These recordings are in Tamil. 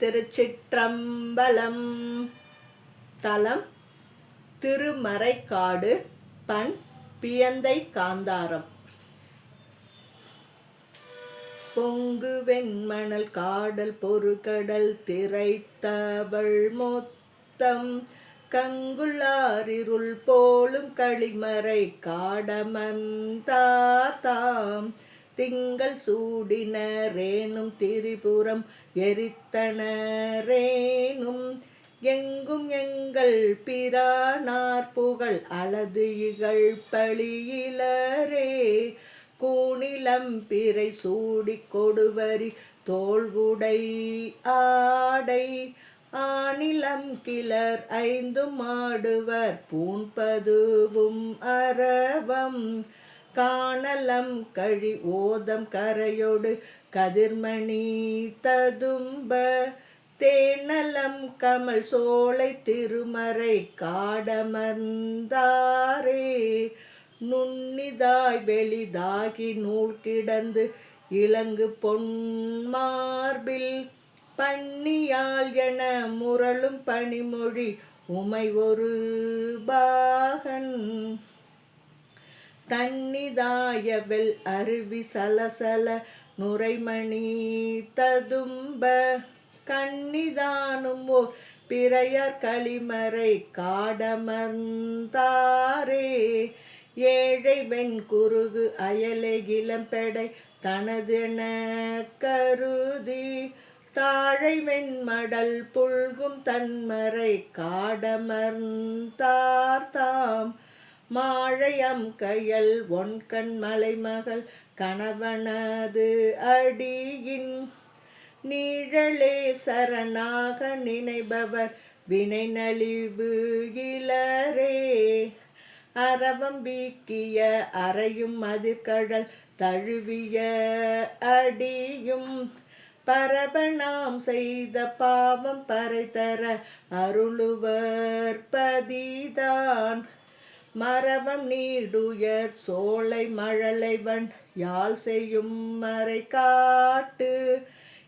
திருச்சிற்றம்பலம். தலம் திருமறைக்காடு. பண் பியந்தை காந்தாரம். பொங்கு வெண்மணல் காடல் பொறுகடல் திரைத்தவள் மொத்தம் கங்குளாரிருள் போலும் களிமறை காடமர்ந்தார்தாம் திங்கள் சூடினரேனும் திரிபுரம் எரித்தனரேனும் எங்கும் எங்கள் பிரானார் புகழ் அலது இகழ் பழியிலரே கூணிலம் பிறை சூடி கொடுவரி தோள்வுடை ஆடை ஆணிலம் கிளர் ஐந்தும் ஆடுவர் பூண்பதுவும் அரவம் காணலம் கழி ஓதம் கரையோடு கதிர்மணி ததும்ப தேனலம் கமல் சோலை திருமறை காடமர்ந்தாரே நுண்ணிதாய் வெளிதாகி நூல் கிடந்து இலங்கு பொன்மார்பில் பன்னியாள் என முரளும் பனிமொழி உமை ஒரு பாகன் தன்னிதாய வெல் அருவி சலசல நுரைமணி ததும்ப கண்ணிதானும் ஓர் பிறையர் களிமறை காடமர்ந்தாரே ஏழை வெண் குருகு அயலை இளம்பெடை தனதென கருதி தாழை வெண்மடல் புல்கும் தன்மறை காடமர்ந்தார்தாம் மாழையம் கையல் ஒன்கண் மலைமகள் கணவனது அடியின் நீழலே சரணாக நினைபவர் வினை நலிவு இலரே அரவம் வீக்கிய அறையும் அதிர்கடல் தழுவிய அடியும் பரபனாம் செய்த பாவம் பறைதர அருளுவர் பதிதான் மரபம் நீடுயர் சோலை மழலைவன் யாழ் செய்யும் மறை காட்டு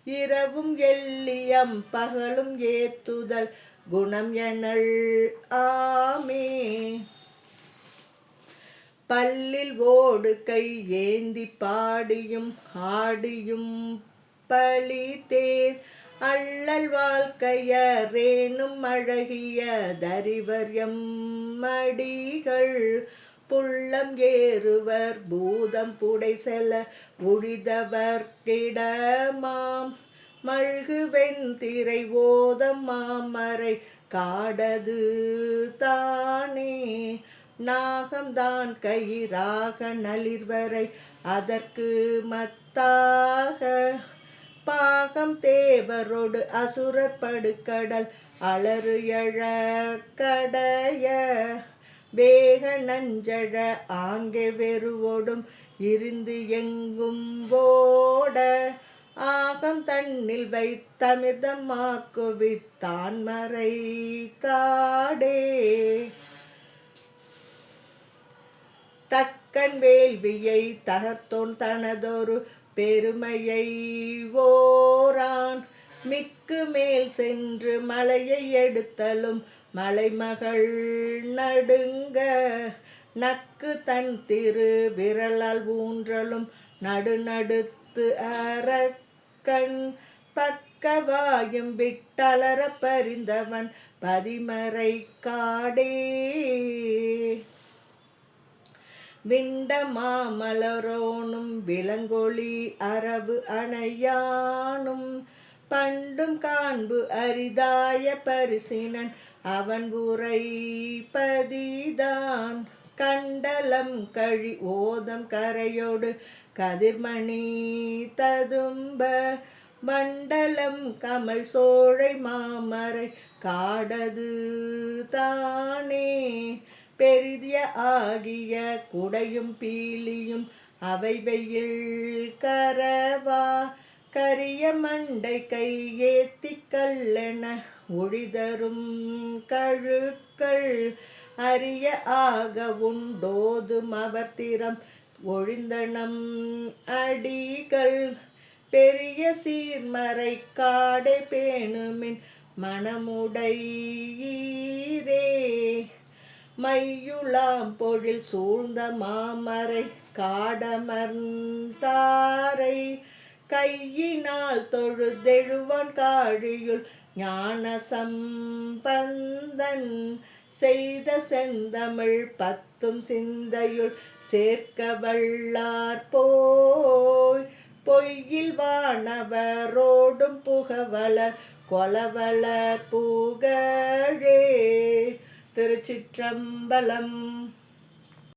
இரவும் எல்லியம் பகலும் ஏத்துதல் குணம் எனல் ஆமே பல்லில் ஓடு கை ஏந்தி பாடியும் ஆடியும் பழி தேர் அள்ளல் வாழ்க்கையரேனும் அழகிய தரிவர்யம் மடிகள் புள்ளம் ஏறுவர் பூதம் புடை செல்ல உழிதவர் கிடமாம் மல்கு வெண்திரை ஓதம் மாமரை காடது தானே நாகம்தான் கயிறாக நளிர்வரை அதற்கு மத்தாக பாகம் தேவரோடு அசுரர் படுக்கடல் அலறு எழ கடைய வேக நஞ்சழ ஆங்கே வெறுவோடும் இருந்து எங்கும் ஓட ஆகம் தன்னில் வைத்தமிர்தமாக்குவித்தான் மறை காடே தக்கன் வேள்வியை தகர்த்தோன் தனதொரு பெருமையை ஓரான் மிக்கு மேல் சென்று மலையை எடுத்தலும் மலைமகள் நடுங்க நக்கு தன் திரு விரலால் ஊன்றலும் நடுநடுத்து அரக்கன் பக்கவாயும் விட்டலர பறிந்தவன் பதிமறை காடே விண்ட மாமலரோனும் விலங்கொளி அரவு அணையானும் பண்டும் காண்பு அரிதாய பரிசினன் அவன் உரை பதிதான் கண்டலம் கழி ஓதம் கரையோடு கதிர்மணி ததும்ப மண்டலம் கமல் சோழை மாமரை காடது தானே பெரிதிய ஆகிய குடையும் பீலியும் அவை வெயில் கரவா கரிய மண்டை கை ஏத்தி கல்லென ஒழிதரும் கழுக்கள் அரிய ஆக உண்டோதும் அவர்த்திரம் ஒழிந்தனம் அடிகள் பெரிய சீர்மறை காடை பேணுமின் மணமுடையீரே. மையுளாம் பொழில் சூழ்ந்த மாமரை காடமர்ந்தாரை கையினால் தொழுதெழுவான் காழியுள் ஞான சம்பந்தன் செய்த செந்தமிழ் பத்தும் சிந்தையுள் சேர்க்க வல்லார் போய் பொய்யில் வானவரோடும் புகவலர் கொலவலர் புகழே. திருச்சிற்றம்பலம்.